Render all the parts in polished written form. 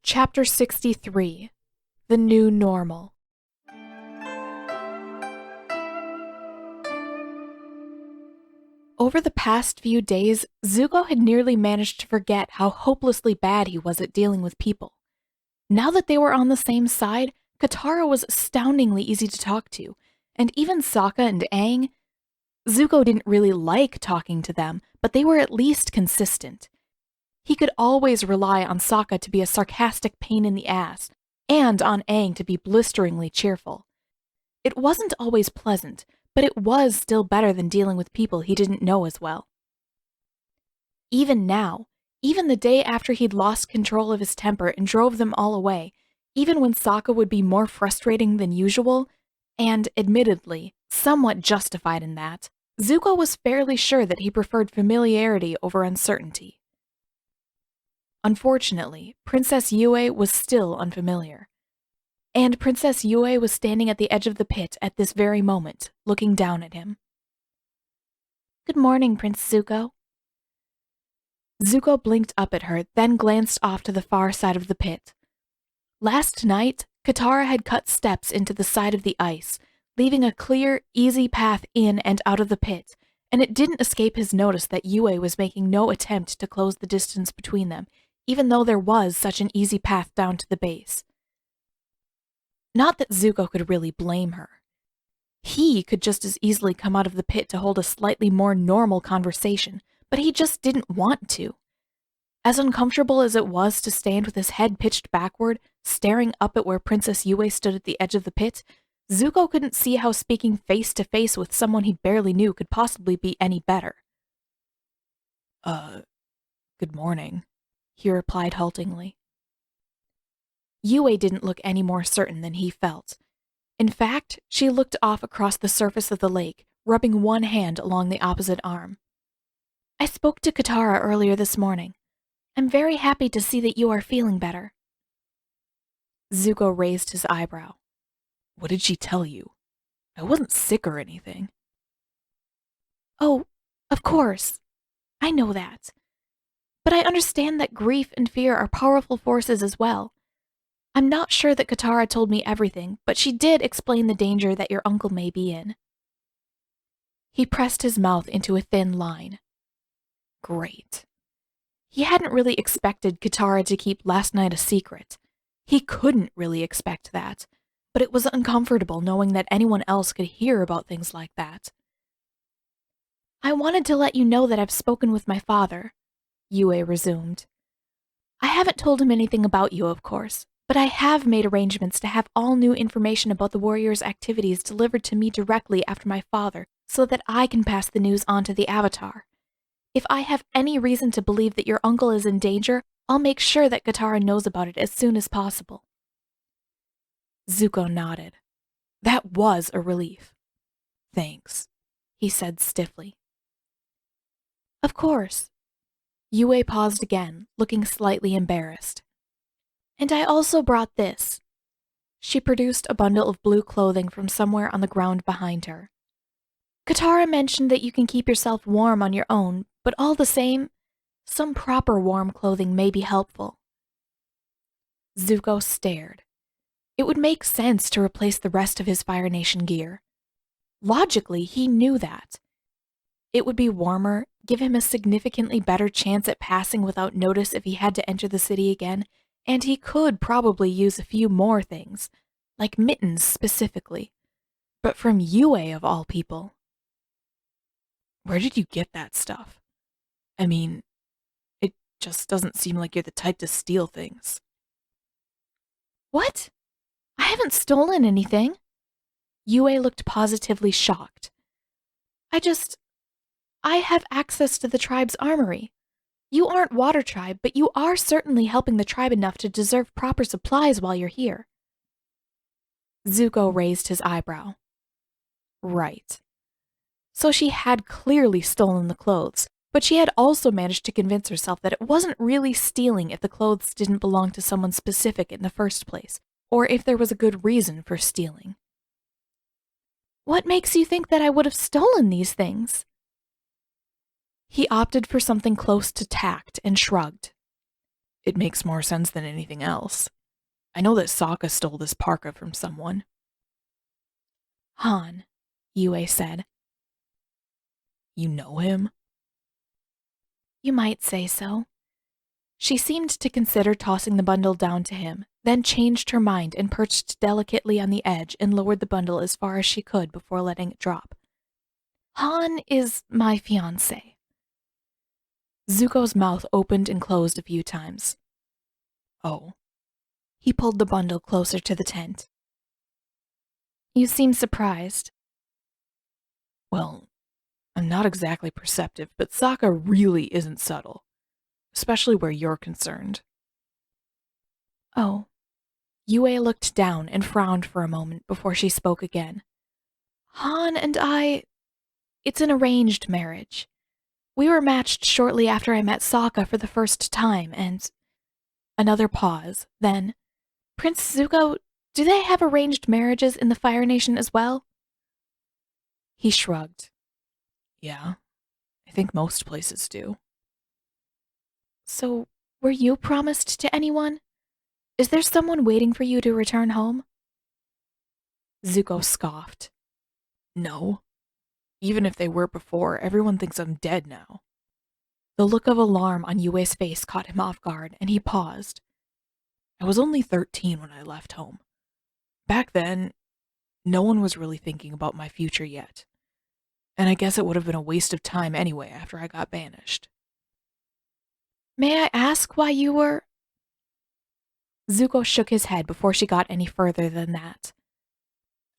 Chapter 63 The New Normal. Over the past few days, Zuko had nearly managed to forget how hopelessly bad he was at dealing with people. Now that they were on the same side, Katara was astoundingly easy to talk to, and even Sokka and Aang. Zuko didn't really like talking to them, but they were at least consistent. He could always rely on Sokka to be a sarcastic pain in the ass, and on Aang to be blisteringly cheerful. It wasn't always pleasant, but it was still better than dealing with people he didn't know as well. Even now, even the day after he'd lost control of his temper and drove them all away, even when Sokka would be more frustrating than usual, and, admittedly, somewhat justified in that, Zuko was fairly sure that he preferred familiarity over uncertainty. Unfortunately, Princess Yue was still unfamiliar. And Princess Yue was standing at the edge of the pit at this very moment, looking down at him. "Good morning, Prince Zuko." Zuko blinked up at her, then glanced off to the far side of the pit. Last night, Katara had cut steps into the side of the ice, leaving a clear, easy path in and out of the pit, and it didn't escape his notice that Yue was making no attempt to close the distance between them, even though there was such an easy path down to the base. Not that Zuko could really blame her. He could just as easily come out of the pit to hold a slightly more normal conversation, but he just didn't want to. As uncomfortable as it was to stand with his head pitched backward, staring up at where Princess Yue stood at the edge of the pit, Zuko couldn't see how speaking face to face with someone he barely knew could possibly be any better. Good morning," he replied haltingly. Yue didn't look any more certain than he felt. In fact, she looked off across the surface of the lake, rubbing one hand along the opposite arm. "I spoke to Katara earlier this morning. I'm very happy to see that you are feeling better." Zuko raised his eyebrow. "What did she tell you? I wasn't sick or anything." "Oh, of course. I know that. But I understand that grief and fear are powerful forces as well. I'm not sure that Katara told me everything, but she did explain the danger that your uncle may be in." He pressed his mouth into a thin line. Great. He hadn't really expected Katara to keep last night a secret. He couldn't really expect that, but it was uncomfortable knowing that anyone else could hear about things like that. "I wanted to let you know that I've spoken with my father," Yue resumed. "I haven't told him anything about you, of course, but I have made arrangements to have all new information about the warriors' activities delivered to me directly after my father so that I can pass the news on to the Avatar. If I have any reason to believe that your uncle is in danger, I'll make sure that Katara knows about it as soon as possible." Zuko nodded. That was a relief. "Thanks," he said stiffly. "Of course." Yue paused again, looking slightly embarrassed. "And I also brought this." She produced a bundle of blue clothing from somewhere on the ground behind her. "Katara mentioned that you can keep yourself warm on your own, but all the same, some proper warm clothing may be helpful." Zuko stared. It would make sense to replace the rest of his Fire Nation gear. Logically, he knew that. It would be warmer, give him a significantly better chance at passing without notice if he had to enter the city again, and he could probably use a few more things, like mittens specifically. But from Yue of all people. "Where did you get that stuff? I mean, it just doesn't seem like you're the type to steal things." "What? I haven't stolen anything." Yue looked positively shocked. I have access to the tribe's armory. You aren't Water Tribe, but you are certainly helping the tribe enough to deserve proper supplies while you're here." Zuko raised his eyebrow. Right. So she had clearly stolen the clothes, but she had also managed to convince herself that it wasn't really stealing if the clothes didn't belong to someone specific in the first place, or if there was a good reason for stealing. "What makes you think that I would have stolen these things?" He opted for something close to tact and shrugged. it makes more sense than anything else. I know that Sokka stole this parka from someone. Han, Yue said. You know him? You might say so. She seemed to consider tossing the bundle down to him, then changed her mind and perched delicately on the edge and lowered the bundle as far as she could before letting it drop. Han is my fiancé. Zuko's mouth opened and closed a few times. Oh. He pulled the bundle closer to the tent. You seem surprised. Well, I'm not exactly perceptive, but Sokka really isn't subtle, especially where you're concerned. Oh. Yue looked down and frowned for a moment before she spoke again. Han and I... It's an arranged marriage. We were matched shortly after I met Sokka for the first time, and... Another pause, then... Prince Zuko, do they have arranged marriages in the Fire Nation as well? He shrugged. Yeah, I think most places do. So, were you promised to anyone? Is there someone waiting for you to return home? Zuko scoffed. No. Even if they were before, everyone thinks I'm dead now. The look of alarm on Yue's face caught him off guard, and he paused. I was only 13 when I left home. Back then, no one was really thinking about my future yet. And I guess it would have been a waste of time anyway after I got banished. May I ask why you were... Zuko shook his head before she got any further than that.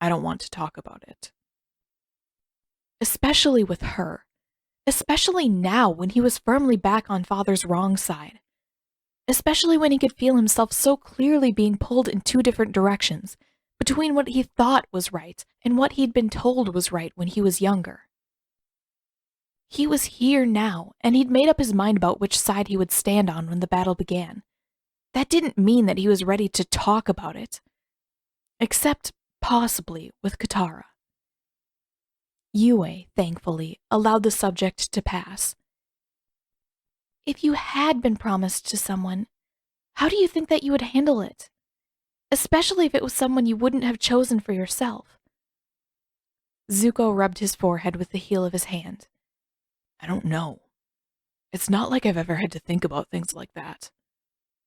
I don't want to talk about it. Especially with her. Especially now when he was firmly back on Father's wrong side. Especially when he could feel himself so clearly being pulled in two different directions, between what he thought was right and what he'd been told was right when he was younger. He was here now, and he'd made up his mind about which side he would stand on when the battle began. That didn't mean that he was ready to talk about it. Except, possibly, with Katara. Yue, thankfully, allowed the subject to pass. If you had been promised to someone, how do you think that you would handle it? Especially if it was someone you wouldn't have chosen for yourself. Zuko rubbed his forehead with the heel of his hand. I don't know. It's not like I've ever had to think about things like that.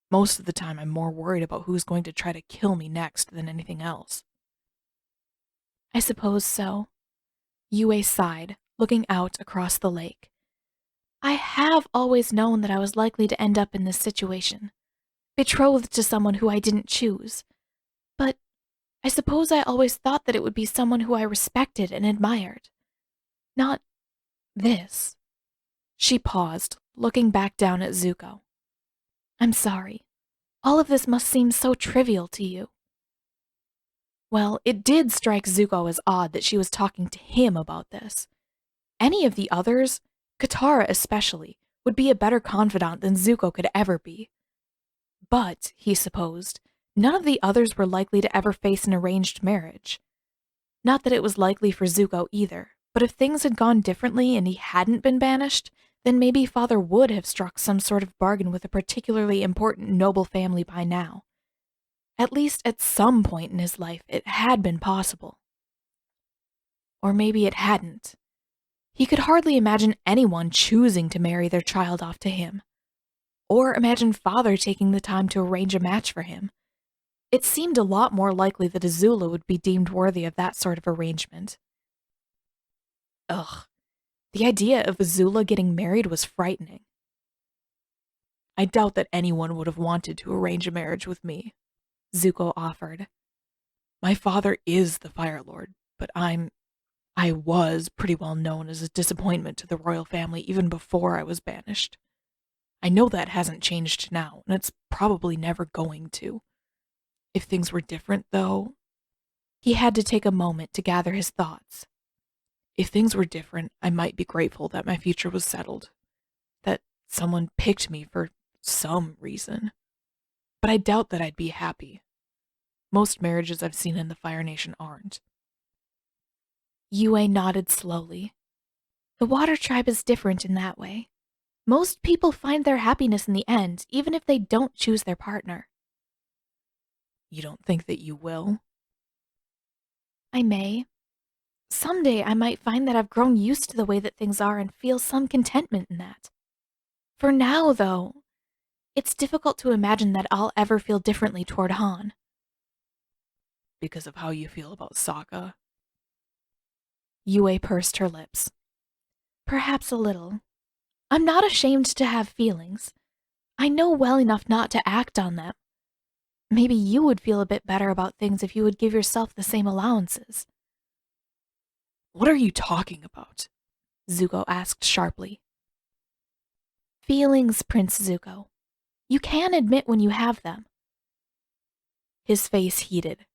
Most of the time I'm more worried about who's going to try to kill me next than anything else. I suppose so. Yue sighed, looking out across the lake. I have always known that I was likely to end up in this situation, betrothed to someone who I didn't choose. But I suppose I always thought that it would be someone who I respected and admired. Not this. She paused, looking back down at Zuko. I'm sorry. All of this must seem so trivial to you. Well, it did strike Zuko as odd that she was talking to him about this. Any of the others, Katara especially, would be a better confidant than Zuko could ever be. But, he supposed, none of the others were likely to ever face an arranged marriage. Not that it was likely for Zuko either, but if things had gone differently and he hadn't been banished, then maybe Father would have struck some sort of bargain with a particularly important noble family by now. At least at some point in his life, it had been possible. Or maybe it hadn't. He could hardly imagine anyone choosing to marry their child off to him. Or imagine Father taking the time to arrange a match for him. It seemed a lot more likely that Azula would be deemed worthy of that sort of arrangement. Ugh. The idea of Azula getting married was frightening. I doubt that anyone would have wanted to arrange a marriage with me, Zuko offered. My father is the Fire Lord, but I was pretty well known as a disappointment to the royal family even before I was banished. I know that hasn't changed now, and it's probably never going to. If things were different, though, he had to take a moment to gather his thoughts. If things were different, I might be grateful that my future was settled, that someone picked me for some reason. But I doubt that I'd be happy. Most marriages I've seen in the Fire Nation aren't. Yue nodded slowly. The Water Tribe is different in that way. Most people find their happiness in the end, even if they don't choose their partner. You don't think that you will? I may. Someday I might find that I've grown used to the way that things are and feel some contentment in that. For now, though, it's difficult to imagine that I'll ever feel differently toward Han. Because of how you feel about Sokka? Yue pursed her lips. Perhaps a little. I'm not ashamed to have feelings. I know well enough not to act on them. Maybe you would feel a bit better about things if you would give yourself the same allowances. What are you talking about? Zuko asked sharply. Feelings, Prince Zuko. You can admit when you have them. His face heated.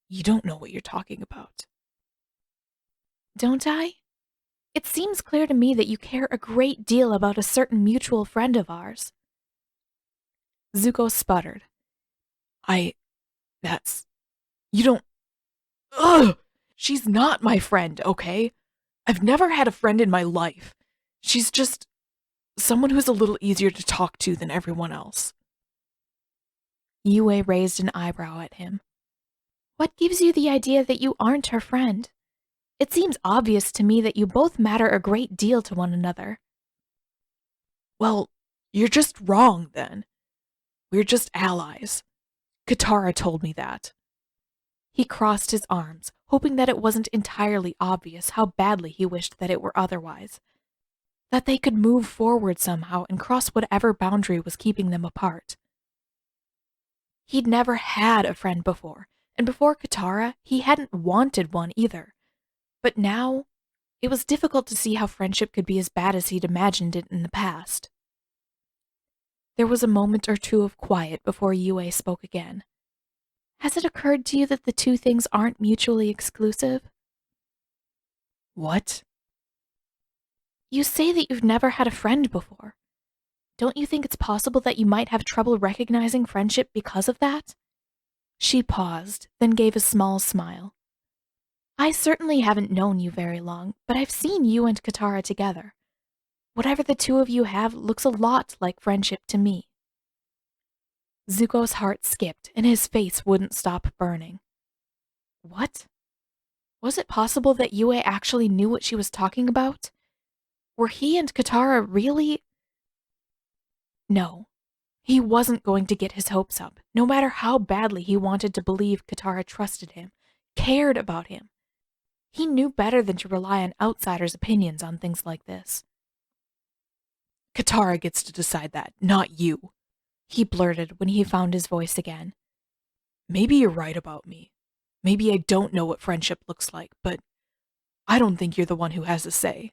You don't know what you're talking about. Don't I? It seems clear to me that you care a great deal about a certain mutual friend of ours. Zuko sputtered. You don't... Ugh! She's not my friend, okay? I've never had a friend in my life. She's just someone who's a little easier to talk to than everyone else. Yue raised an eyebrow at him. What gives you the idea that you aren't her friend? It seems obvious to me that you both matter a great deal to one another. Well, you're just wrong, then. We're just allies. Katara told me that. He crossed his arms, hoping that it wasn't entirely obvious how badly he wished that it were otherwise. That they could move forward somehow and cross whatever boundary was keeping them apart. He'd never had a friend before, and before Katara, he hadn't wanted one either. But now, it was difficult to see how friendship could be as bad as he'd imagined it in the past. There was a moment or two of quiet before Yue spoke again. Has it occurred to you that the two things aren't mutually exclusive? What? You say that you've never had a friend before. Don't you think it's possible that you might have trouble recognizing friendship because of that? She paused, then gave a small smile. I certainly haven't known you very long, but I've seen you and Katara together. Whatever the two of you have looks a lot like friendship to me. Zuko's heart skipped, and his face wouldn't stop burning. What? Was it possible that Yue actually knew what she was talking about? Were he and Katara really... No, he wasn't going to get his hopes up, no matter how badly he wanted to believe Katara trusted him, cared about him. He knew better than to rely on outsiders' opinions on things like this. Katara gets to decide that, not you, he blurted when he found his voice again. Maybe you're right about me. Maybe I don't know what friendship looks like, but I don't think you're the one who has a say.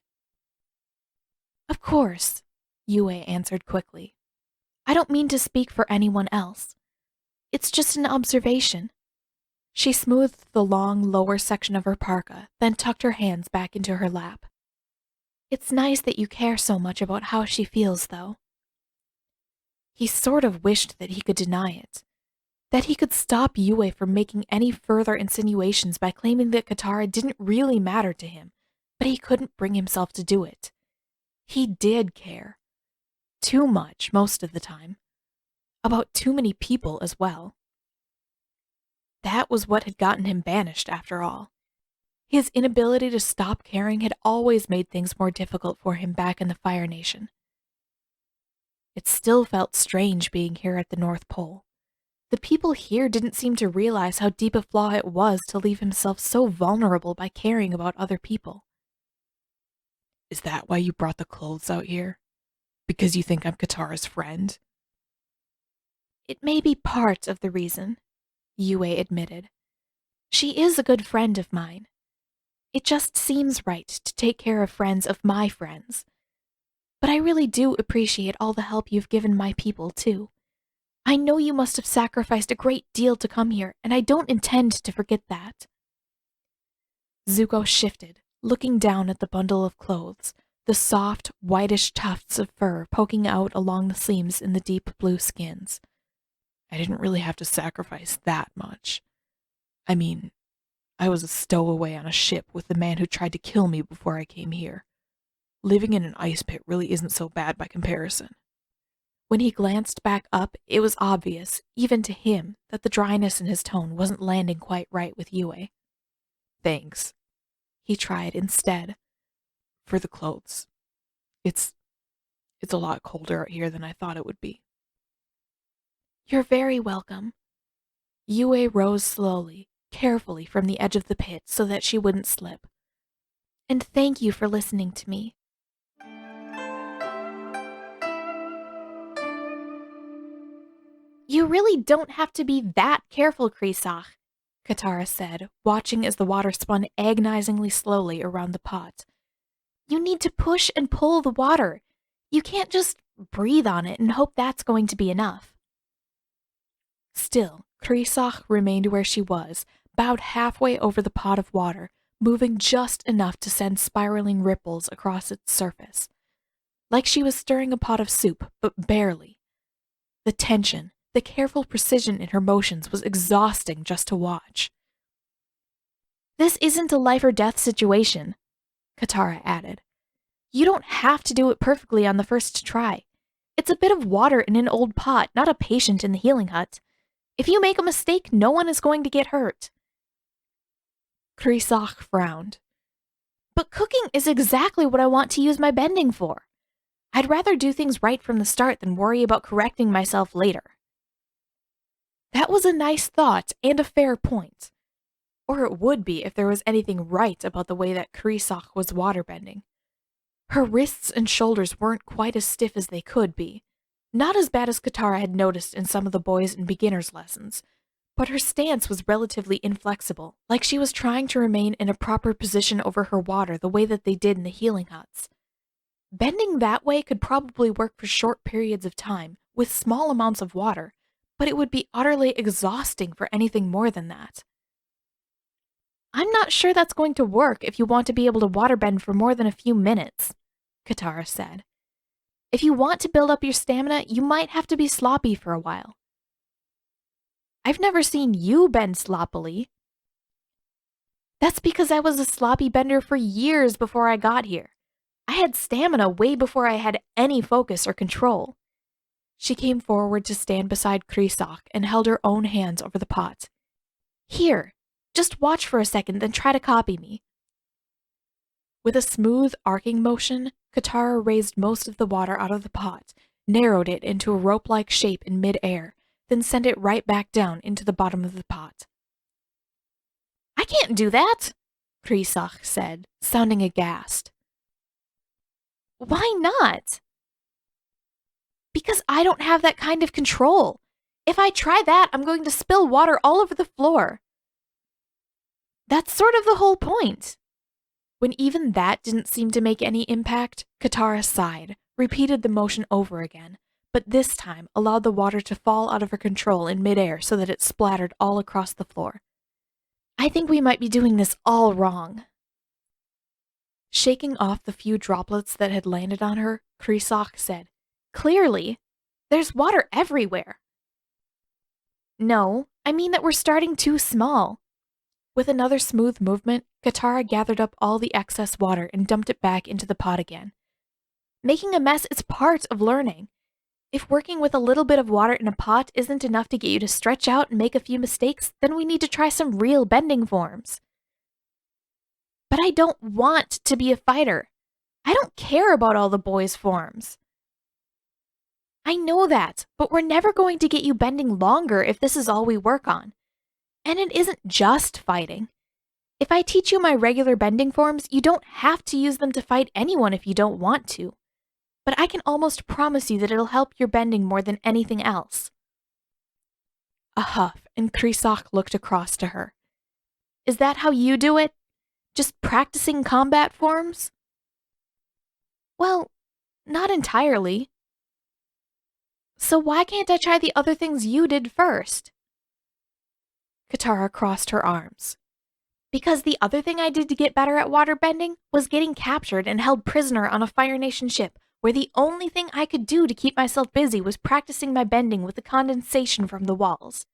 Of course, Yue answered quickly. I don't mean to speak for anyone else. It's just an observation. She smoothed the long lower section of her parka, then tucked her hands back into her lap. It's nice that you care so much about how she feels, though. He sort of wished that he could deny it. That he could stop Yue from making any further insinuations by claiming that Katara didn't really matter to him, but he couldn't bring himself to do it. He did care. Too much, most of the time. About too many people as well. That was what had gotten him banished, after all. His inability to stop caring had always made things more difficult for him back in the Fire Nation. It still felt strange being here at the North Pole. The people here didn't seem to realize how deep a flaw it was to leave himself so vulnerable by caring about other people. Is that why you brought the clothes out here? Because you think I'm Katara's friend? It may be part of the reason, Yue admitted. She is a good friend of mine. It just seems right to take care of friends of my friends. But I really do appreciate all the help you've given my people, too. I know you must have sacrificed a great deal to come here, and I don't intend to forget that. Zuko shifted, looking down at the bundle of clothes, the soft, whitish tufts of fur poking out along the seams in the deep blue skins. I didn't really have to sacrifice that much. I mean, I was a stowaway on a ship with the man who tried to kill me before I came here. living in an ice pit really isn't so bad by comparison. When he glanced back up, it was obvious, even to him, that the dryness in his tone wasn't landing quite right with Yue. Thanks. He tried instead. For the clothes. It's a lot colder out here than I thought it would be. You're very welcome. Yue rose slowly, carefully from the edge of the pit so that she wouldn't slip. And thank you for listening to me. You really don't have to be that careful, Kriesach, Katara said, watching as the water spun agonizingly slowly around the pot. You need to push and pull the water. You can't just breathe on it and hope that's going to be enough. Still, Kriesach remained where she was, bowed halfway over the pot of water, moving just enough to send spiraling ripples across its surface. Like she was stirring a pot of soup, but barely. The tension, the careful precision in her motions was exhausting just to watch. This isn't a life or death situation, Katara added. You don't have to do it perfectly on the first try. It's a bit of water in an old pot, not a patient in the healing hut. If you make a mistake, no one is going to get hurt. Kriesach frowned. But cooking is exactly what I want to use my bending for. I'd rather do things right from the start than worry about correcting myself later. That was a nice thought and a fair point. Or it would be if there was anything right about the way that Kriesach was waterbending. Her wrists and shoulders weren't quite as stiff as they could be. Not as bad as Katara had noticed in some of the boys' and beginners' lessons, but her stance was relatively inflexible, like she was trying to remain in a proper position over her water the way that they did in the healing huts. Bending that way could probably work for short periods of time, with small amounts of water, but it would be utterly exhausting for anything more than that. I'm not sure that's going to work if you want to be able to waterbend for more than a few minutes, Katara said. If you want to build up your stamina, you might have to be sloppy for a while. I've never seen you bend sloppily. That's because I was a sloppy bender for years before I got here. I had stamina way before I had any focus or control. She came forward to stand beside Kriesach and held her own hands over the pot. Here, just watch for a second, then try to copy me. With a smooth, arcing motion, Katara raised most of the water out of the pot, narrowed it into a rope-like shape in mid-air, then sent it right back down into the bottom of the pot. I can't do that, Kriesach said, sounding aghast. Why not? Because I don't have that kind of control. If I try that, I'm going to spill water all over the floor. That's sort of the whole point. When even that didn't seem to make any impact, Katara sighed, repeated the motion over again, but this time allowed the water to fall out of her control in midair so that it splattered all across the floor. I think we might be doing this all wrong. Shaking off the few droplets that had landed on her, Kriesach said, Clearly, there's water everywhere. No, I mean that we're starting too small. With another smooth movement, Katara gathered up all the excess water and dumped it back into the pot again. Making a mess is part of learning. If working with a little bit of water in a pot isn't enough to get you to stretch out and make a few mistakes, then we need to try some real bending forms. But I don't want to be a fighter. I don't care about all the boys' forms. I know that, but we're never going to get you bending longer if this is all we work on. And it isn't just fighting. If I teach you my regular bending forms, you don't have to use them to fight anyone if you don't want to. But I can almost promise you that it'll help your bending more than anything else. A huff, and Kriesach looked across to her. Is that how you do it? Just practicing combat forms? Well, not entirely. So why can't I try the other things you did first? Katara crossed her arms. Because the other thing I did to get better at waterbending was getting captured and held prisoner on a Fire Nation ship, where the only thing I could do to keep myself busy was practicing my bending with the condensation from the walls.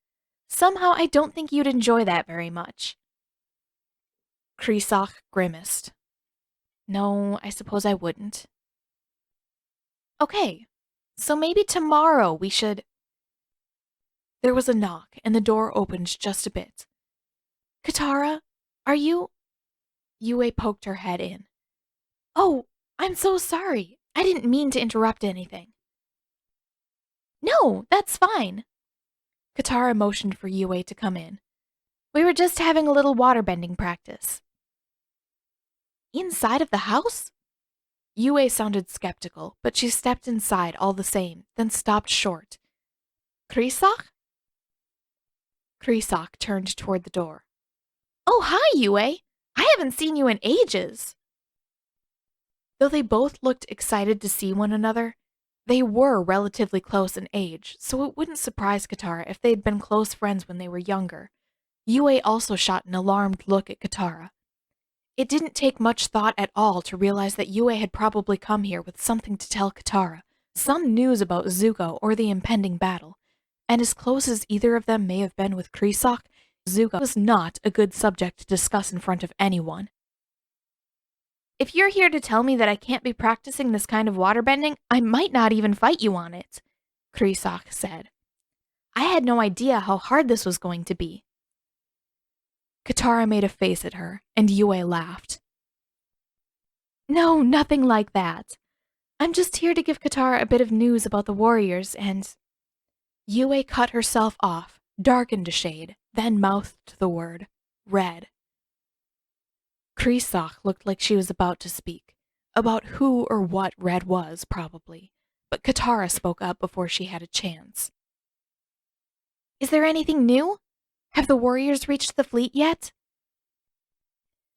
Somehow I don't think you'd enjoy that very much. Kriesach grimaced. No, I suppose I wouldn't. Okay, so maybe tomorrow we should. There was a knock, and the door opened just a bit. Katara, are you? Yue poked her head in. Oh, I'm so sorry. I didn't mean to interrupt anything. No, that's fine. Katara motioned for Yue to come in. We were just having a little waterbending practice. Inside of the house? Yue sounded skeptical, but she stepped inside all the same, then stopped short. Krisak? Krisak turned toward the door. Oh, hi, Yue. I haven't seen you in ages. Though they both looked excited to see one another, they were relatively close in age, so it wouldn't surprise Katara if they'd been close friends when they were younger. Yue also shot an alarmed look at Katara. It didn't take much thought at all to realize that Yue had probably come here with something to tell Katara, some news about Zuko or the impending battle, and as close as either of them may have been with Krisak, Zuko was not a good subject to discuss in front of anyone. If you're here to tell me that I can't be practicing this kind of waterbending, I might not even fight you on it, Krisak said. I had no idea how hard this was going to be. Katara made a face at her, and Yue laughed. No, nothing like that. I'm just here to give Katara a bit of news about the warriors, and... Yue cut herself off, darkened a shade, then mouthed the word, red. Krisak looked like she was about to speak, about who or what red was, probably, but Katara spoke up before she had a chance. Is there anything new? Have the warriors reached the fleet yet?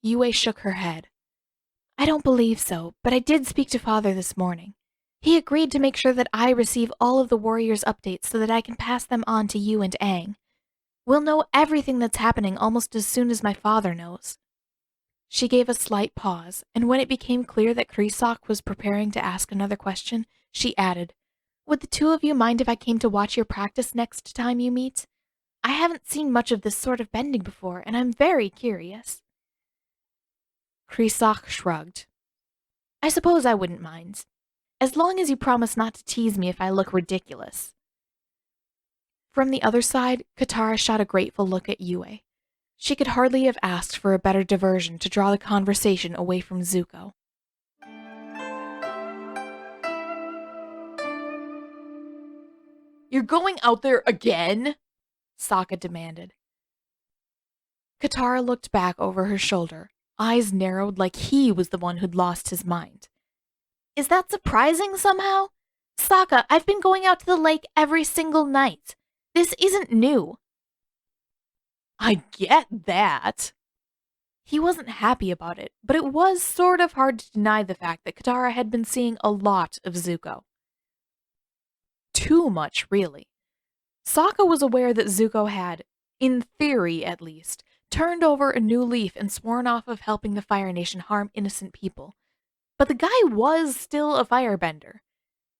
Yue shook her head. I don't believe so, but I did speak to Father this morning. He agreed to make sure that I receive all of the warriors' updates so that I can pass them on to you and Aang. We'll know everything that's happening almost as soon as my father knows. She gave a slight pause, and when it became clear that Krisak was preparing to ask another question, she added, Would the two of you mind if I came to watch your practice next time you meet? I haven't seen much of this sort of bending before, and I'm very curious. Krisak shrugged. I suppose I wouldn't mind, as long as you promise not to tease me if I look ridiculous. From the other side, Katara shot a grateful look at Yue. She could hardly have asked for a better diversion to draw the conversation away from Zuko. You're going out there again? Sokka demanded. Katara looked back over her shoulder, eyes narrowed like he was the one who'd lost his mind. Is that surprising somehow? Sokka, I've been going out to the lake every single night. This isn't new. I get that. He wasn't happy about it, but it was sort of hard to deny the fact that Katara had been seeing a lot of Zuko. Too much, really. Sokka was aware that Zuko had, in theory at least, turned over a new leaf and sworn off of helping the Fire Nation harm innocent people. But the guy was still a firebender.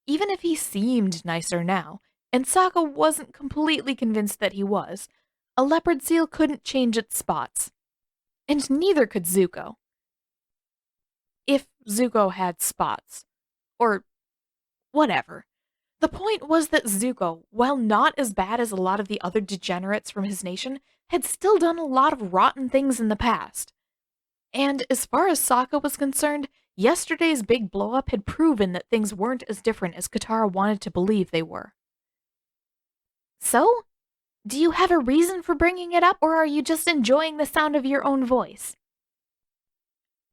Even if he seemed nicer now, and Sokka wasn't completely convinced that he was, a leopard seal couldn't change its spots. And neither could Zuko. If Zuko had spots. Or whatever. The point was that Zuko, while not as bad as a lot of the other degenerates from his nation, had still done a lot of rotten things in the past. And as far as Sokka was concerned, yesterday's big blow-up had proven that things weren't as different as Katara wanted to believe they were. So? Do you have a reason for bringing it up, or are you just enjoying the sound of your own voice?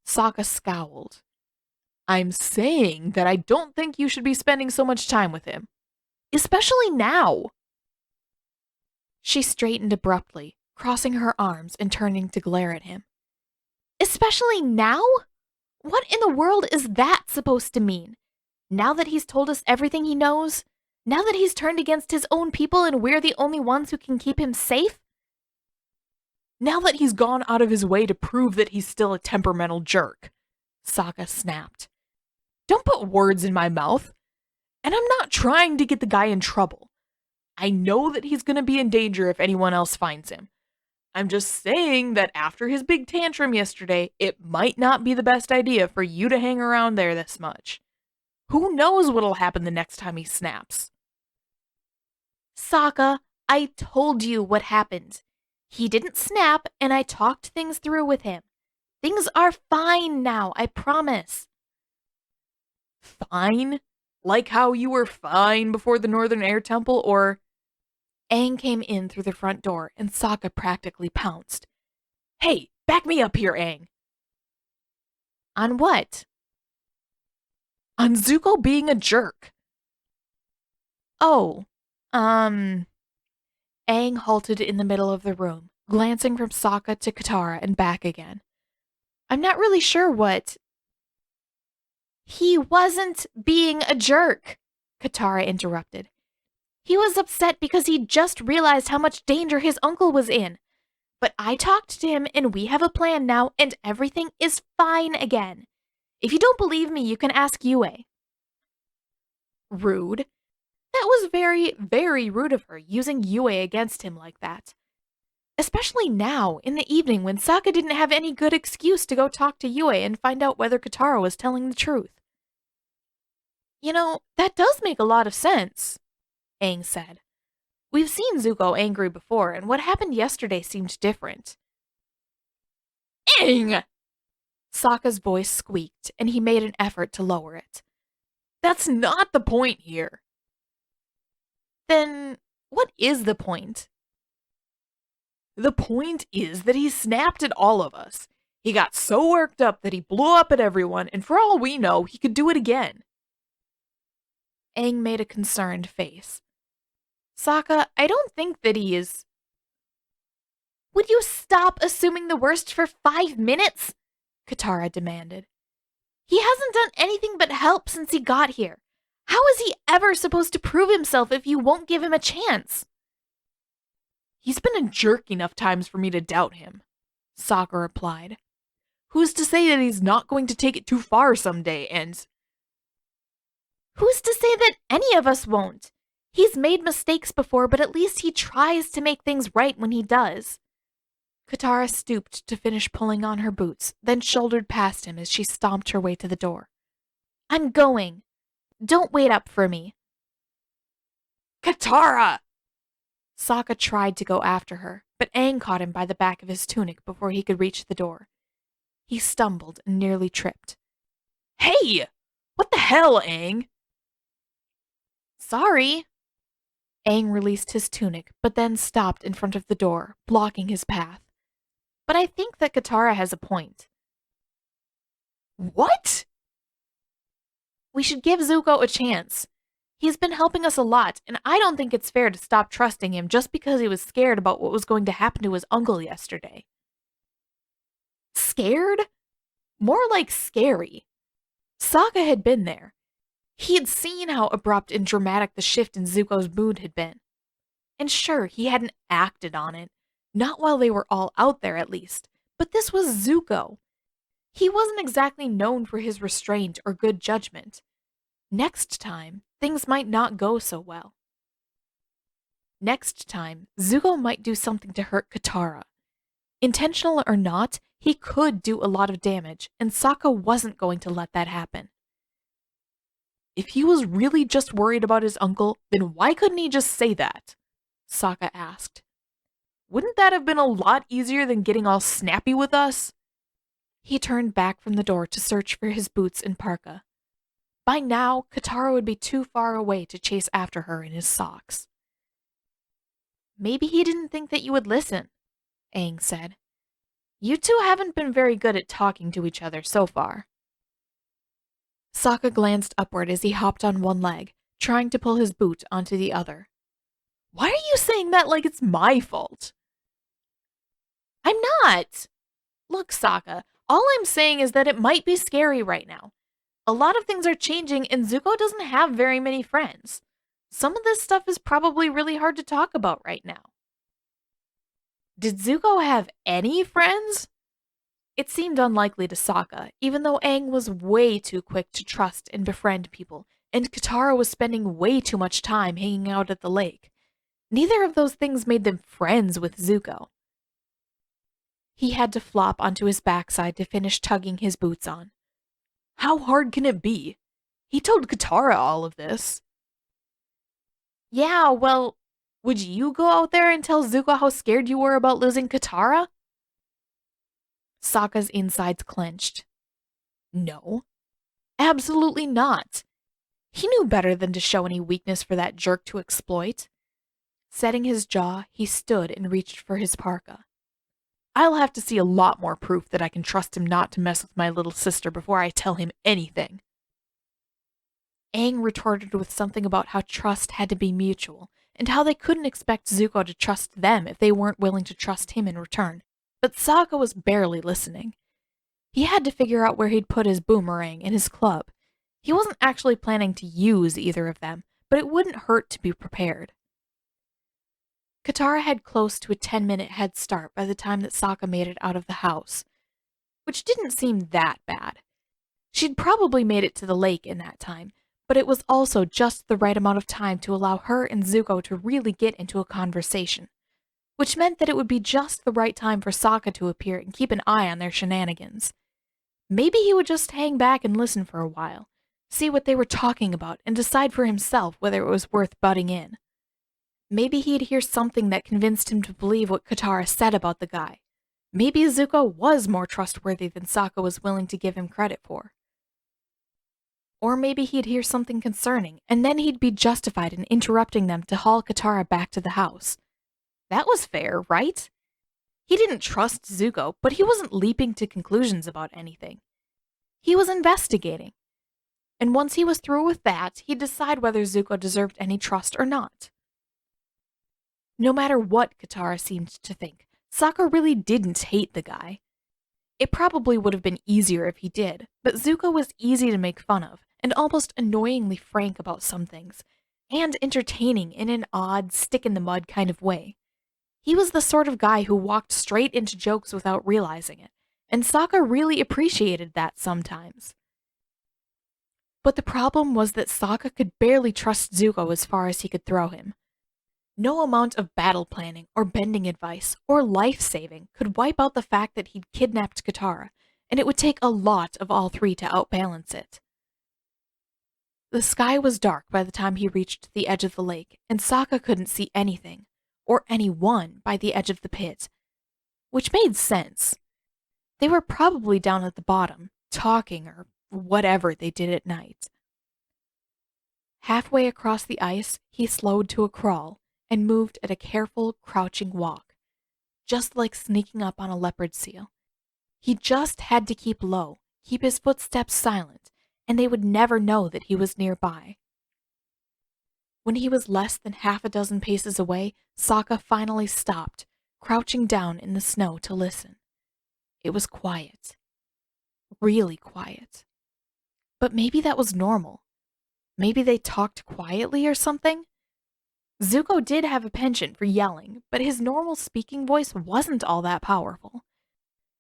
Sokka scowled. I'm saying that I don't think you should be spending so much time with him. Especially now. She straightened abruptly, crossing her arms and turning to glare at him. Especially now? What in the world is that supposed to mean? Now that he's told us everything he knows? Now that he's turned against his own people and we're the only ones who can keep him safe? Now that he's gone out of his way to prove that he's still a temperamental jerk, Sokka snapped. Don't put words in my mouth. And I'm not trying to get the guy in trouble. I know that he's going to be in danger if anyone else finds him. I'm just saying that after his big tantrum yesterday, it might not be the best idea for you to hang around there this much. Who knows what'll happen the next time he snaps? Sokka, I told you what happened. He didn't snap, and I talked things through with him. Things are fine now, I promise. Fine? Like how you were fine before the Northern Air Temple, or... Aang came in through the front door, and Sokka practically pounced. Hey, back me up here, Aang. On what? On Zuko being a jerk. Oh, Aang halted in the middle of the room, glancing from Sokka to Katara and back again. I'm not really sure what... He wasn't being a jerk, Katara interrupted. He was upset because he just realized how much danger his uncle was in. But I talked to him and we have a plan now and everything is fine again. If you don't believe me, you can ask Yue. Rude. That was very, very rude of her, using Yue against him like that. Especially now, in the evening, when Sokka didn't have any good excuse to go talk to Yue and find out whether Katara was telling the truth. You know, that does make a lot of sense, Aang said. We've seen Zuko angry before, and what happened yesterday seemed different. Aang! Sokka's voice squeaked, and he made an effort to lower it. That's not the point here. Then, what is the point? The point is that he snapped at all of us. He got so worked up that he blew up at everyone, and for all we know, he could do it again. Aang made a concerned face. Sokka, I don't think that he is... Would you stop assuming the worst for 5 minutes? Katara demanded. He hasn't done anything but help since he got here. How is he ever supposed to prove himself if you won't give him a chance? He's been a jerk enough times for me to doubt him, Sokka replied. Who's to say that he's not going to take it too far someday, and... Who's to say that any of us won't? He's made mistakes before, but at least he tries to make things right when he does. Katara stooped to finish pulling on her boots, then shouldered past him as she stomped her way to the door. I'm going. Don't wait up for me. Katara! Sokka tried to go after her, but Aang caught him by the back of his tunic before he could reach the door. He stumbled and nearly tripped. Hey! What the hell, Aang? Sorry. Aang released his tunic, but then stopped in front of the door, blocking his path. But I think that Katara has a point. What? We should give Zuko a chance. He's been helping us a lot, and I don't think it's fair to stop trusting him just because he was scared about what was going to happen to his uncle yesterday. Scared? More like scary. Sokka had been there. He had seen how abrupt and dramatic the shift in Zuko's mood had been. And sure, he hadn't acted on it, not while they were all out there at least, but this was Zuko. He wasn't exactly known for his restraint or good judgment. Next time, things might not go so well. Next time, Zuko might do something to hurt Katara. Intentional or not, he could do a lot of damage, and Sokka wasn't going to let that happen. If he was really just worried about his uncle, then why couldn't he just say that? Sokka asked. Wouldn't that have been a lot easier than getting all snappy with us? He turned back from the door to search for his boots and parka. By now, Katara would be too far away to chase after her in his socks. Maybe he didn't think that you would listen, Aang said. You two haven't been very good at talking to each other so far. Sokka glanced upward as he hopped on one leg, trying to pull his boot onto the other. Why are you saying that like it's my fault? I'm not! Look, Sokka, all I'm saying is that it might be scary right now. A lot of things are changing and Zuko doesn't have very many friends. Some of this stuff is probably really hard to talk about right now. Did Zuko have any friends? It seemed unlikely to Sokka, even though Aang was way too quick to trust and befriend people, and Katara was spending way too much time hanging out at the lake. Neither of those things made them friends with Zuko. He had to flop onto his backside to finish tugging his boots on. How hard can it be? He told Katara all of this. Yeah, well, would you go out there and tell Zuko how scared you were about losing Katara? Sokka's insides clenched. No. Absolutely not. He knew better than to show any weakness for that jerk to exploit. Setting his jaw, he stood and reached for his parka. I'll have to see a lot more proof that I can trust him not to mess with my little sister before I tell him anything. Aang retorted with something about how trust had to be mutual, and how they couldn't expect Zuko to trust them if they weren't willing to trust him in return. But Sokka was barely listening. He had to figure out where he'd put his boomerang and his club. He wasn't actually planning to use either of them, but it wouldn't hurt to be prepared. Katara had close to a 10-minute head start by the time that Sokka made it out of the house, which didn't seem that bad. She'd probably made it to the lake in that time, but it was also just the right amount of time to allow her and Zuko to really get into a conversation, which meant that it would be just the right time for Sokka to appear and keep an eye on their shenanigans. Maybe he would just hang back and listen for a while, see what they were talking about, and decide for himself whether it was worth butting in. Maybe he'd hear something that convinced him to believe what Katara said about the guy. Maybe Zuko was more trustworthy than Sokka was willing to give him credit for. Or maybe he'd hear something concerning, and then he'd be justified in interrupting them to haul Katara back to the house. That was fair, right? He didn't trust Zuko, but he wasn't leaping to conclusions about anything. He was investigating. And once he was through with that, he'd decide whether Zuko deserved any trust or not. No matter what Katara seemed to think, Sokka really didn't hate the guy. It probably would have been easier if he did, but Zuko was easy to make fun of, and almost annoyingly frank about some things, and entertaining in an odd, stick-in-the-mud kind of way. He was the sort of guy who walked straight into jokes without realizing it, and Sokka really appreciated that sometimes. But the problem was that Sokka could barely trust Zuko as far as he could throw him. No amount of battle planning, or bending advice, or life-saving could wipe out the fact that he'd kidnapped Katara, and it would take a lot of all three to outbalance it. The sky was dark by the time he reached the edge of the lake, and Sokka couldn't see anything, or anyone by the edge of the pit, which made sense. They were probably down at the bottom, talking or whatever they did at night. Halfway across the ice, he slowed to a crawl, and moved at a careful, crouching walk, just like sneaking up on a leopard seal. He just had to keep low, keep his footsteps silent, and they would never know that he was nearby. When he was less than half a dozen paces away, Sokka finally stopped, crouching down in the snow to listen. It was quiet. Really quiet. But maybe that was normal. Maybe they talked quietly or something? Zuko did have a penchant for yelling, but his normal speaking voice wasn't all that powerful.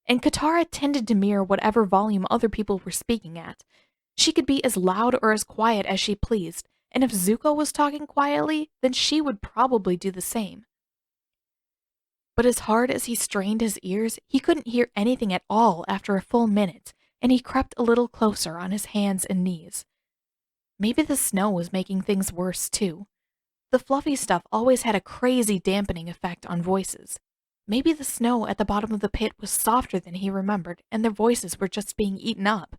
And Katara tended to mirror whatever volume other people were speaking at. She could be as loud or as quiet as she pleased, and if Zuko was talking quietly, then she would probably do the same. But as hard as he strained his ears, he couldn't hear anything at all after a full minute, and he crept a little closer on his hands and knees. Maybe the snow was making things worse, too. The fluffy stuff always had a crazy dampening effect on voices. Maybe the snow at the bottom of the pit was softer than he remembered, and their voices were just being eaten up.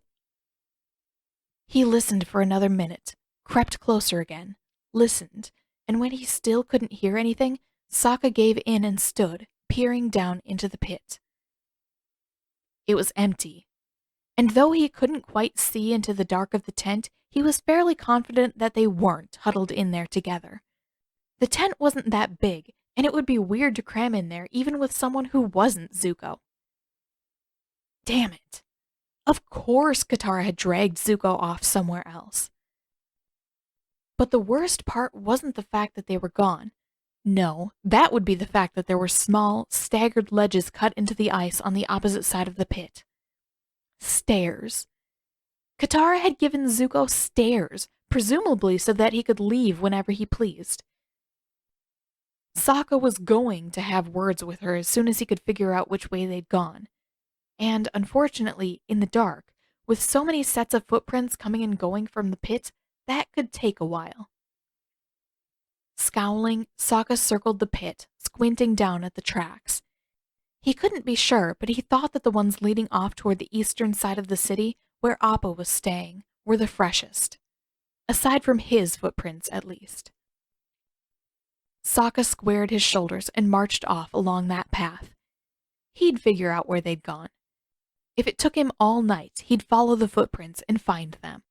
He listened for another minute, crept closer again, listened, and when he still couldn't hear anything, Sokka gave in and stood, peering down into the pit. It was empty, and though he couldn't quite see into the dark of the tent, he was fairly confident that they weren't huddled in there together. The tent wasn't that big, and it would be weird to cram in there even with someone who wasn't Zuko. Damn it. Of course Katara had dragged Zuko off somewhere else. But the worst part wasn't the fact that they were gone. No, that would be the fact that there were small, staggered ledges cut into the ice on the opposite side of the pit. Stairs. Katara had given Zuko stairs, presumably so that he could leave whenever he pleased. Sokka was going to have words with her as soon as he could figure out which way they'd gone. And unfortunately, in the dark, with so many sets of footprints coming and going from the pit, that could take a while. Scowling, Sokka circled the pit, squinting down at the tracks. He couldn't be sure, but he thought that the ones leading off toward the eastern side of the city, where Appa was staying, were the freshest. Aside from his footprints, at least. Sokka squared his shoulders and marched off along that path. He'd figure out where they'd gone. If it took him all night, he'd follow the footprints and find them.